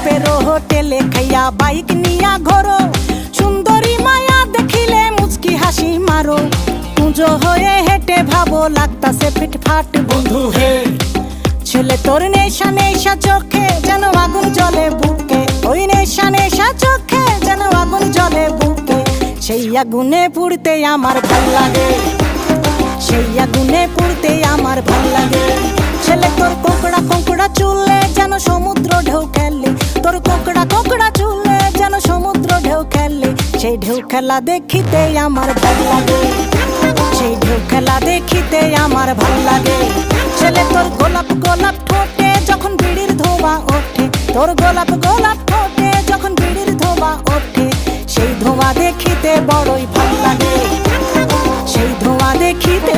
বাপের হোটেলে খাইয়া বাইক নিয়া ঘোরো, সুন্দরী মায়া দেখিলে মুচকি হাসি মারো, পুজো হয়ে হেঁটে ভাবো লাগতাছে ফিটফাট বন্ধু হে। ছেলে তোর নেশা নেশা চোখে যেন আগুন জ্বলে বুকে, ওই নেশা নেশা চোখে যেন আগুন জ্বলে বুকে, সেই আগুনে পুড়তে আমার ভাল লাগে, সেই আগুনে পুড়তে আমার ভাল লাগে। ছেলে তোর কোকড়া কোকড়া চুলে যেন সমুদ্র ঢেউ খেলে, তোর কোকড়া কোকড়া চুলে যেন সমুদ্র ঢেউ খেলে, সেই ঢেউ খেলা দেখিতে আমার ভাল লাগে, সেই ঢেউ খেলা দেখিতে আমার ভাল লাগে। ছেলে তোর গোলাপ গোলাপ ঠোঁটে যখন বিড়ির ধোঁয়া ওঠে, তোর গোলাপ গোলাপ ঠোঁটে যখন বিড়ির ধোঁয়া ওঠে, সেই ধোঁয়া দেখিতে বড়ই ভাল লাগে, সেই ধোঁয়া দেখিতে